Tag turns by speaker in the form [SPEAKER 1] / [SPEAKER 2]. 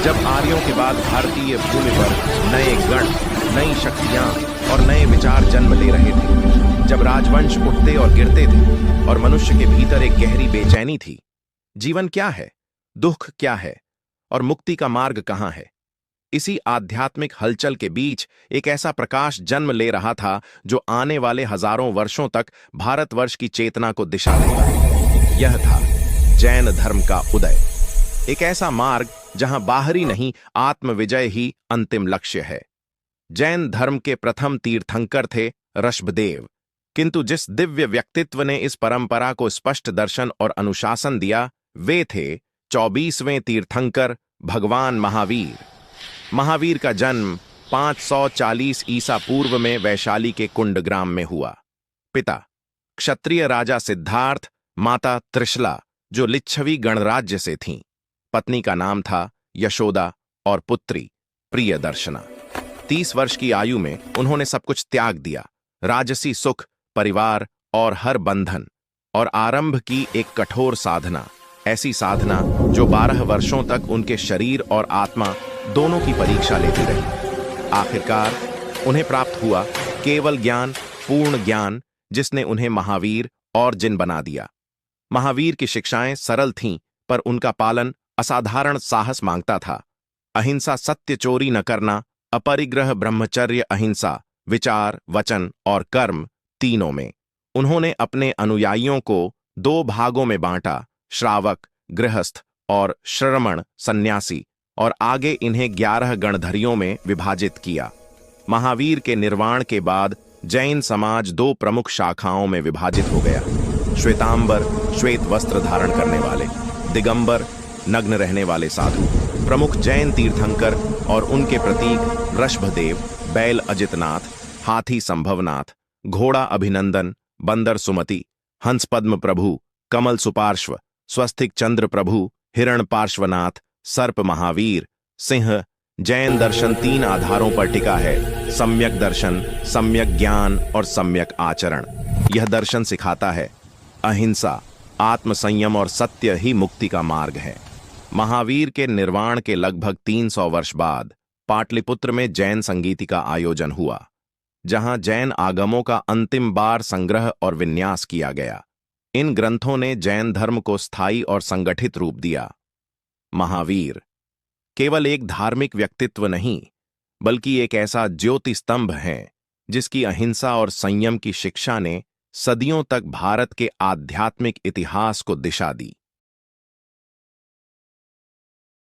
[SPEAKER 1] जब आर्यों के बाद भारतीय भूमि पर नए गण, नई शक्तियां और नए विचार जन्म ले रहे थे, जब राजवंश उठते और गिरते थे और मनुष्य के भीतर एक गहरी बेचैनी थी। जीवन क्या है, दुख क्या है और मुक्ति का मार्ग कहां है? इसी आध्यात्मिक हलचल के बीच एक ऐसा प्रकाश जन्म ले रहा था जो आने वाले हजारों वर्षों तक भारतवर्ष की चेतना को दिशा देगा। यह था जैन धर्म का उदय, एक ऐसा मार्ग जहां बाहरी नहीं, आत्मविजय ही अंतिम लक्ष्य है। जैन धर्म के प्रथम तीर्थंकर थे ऋषभदेव, किंतु जिस दिव्य व्यक्तित्व ने इस परंपरा को स्पष्ट दर्शन और अनुशासन दिया, वे थे 24वें तीर्थंकर भगवान महावीर। महावीर का जन्म 540 ईसा पूर्व में वैशाली के कुंडग्राम में हुआ। पिता क्षत्रिय राजा सिद्धार्थ, माता त्रिशला जो लिच्छवी गणराज्य से थीं। पत्नी का नाम था यशोदा और पुत्री प्रियदर्शना। 30 वर्ष की आयु में उन्होंने सब कुछ त्याग दिया, राजसी सुख, परिवार और हर बंधन, और आरंभ की एक कठोर साधना, ऐसी साधना जो 12 वर्षों तक उनके शरीर और आत्मा दोनों की परीक्षा लेती रही। आखिरकार उन्हें प्राप्त हुआ केवल ज्ञान, पूर्ण ज्ञान, जिसने उन्हें महावीर और जिन बना दिया। महावीर की शिक्षाएं सरल थीं, पर उनका पालन असाधारण साहस मांगता था। अहिंसा, सत्य, चोरी न करना, अपरिग्रह, ब्रह्मचर्य, अहिंसा, विचार, वचन और कर्म, तीनों में उन्होंने अपने अनुयायियों को 2 भागों में बांटा, श्रावक, गृहस्थ और श्रमण, सन्यासी, और आगे इन्हें 11 गणधरियों में विभाजित किया। महावीर के निर्वाण के बाद जैन समाज 2 प्रमुख शाखाओं में विभाजित हो गया। श्वेतांबर, श्वेत वस्त्र धारण करने वाले, दिगंबर, नग्न रहने वाले साधु। प्रमुख जैन तीर्थंकर और उनके प्रतीक ऋषभदेव, बैल अजितनाथ, हाथी संभवनाथ, घोड़ा अभिनंदन, बंदर सुमति, हंस पद्म प्रभु, कमल सुपार्श्व, स्वस्तिक चंद्र प्रभु, हिरण पार्श्वनाथ, सर्प महावीर, सिंह। जैन दर्शन 3 आधारों पर टिका है: सम्यक दर्शन, सम्यक ज्ञान और सम्यक आचरण। यह दर्शन सिखाता है अहिंसा, आत्मसंयम और सत्य ही मुक्ति का मार्ग है। महावीर के निर्वाण के लगभग 300 वर्ष बाद पाटलिपुत्र में जैन संगीति का आयोजन हुआ, जहां जैन आगमों का अंतिम बार संग्रह और विन्यास किया गया। इन ग्रंथों ने जैन धर्म को स्थायी और संगठित रूप दिया। महावीर केवल एक धार्मिक व्यक्तित्व नहीं, बल्कि एक ऐसा ज्योति स्तंभ है जिसकी अहिंसा और संयम की शिक्षा ने सदियों तक भारत के आध्यात्मिक इतिहास को दिशा दी।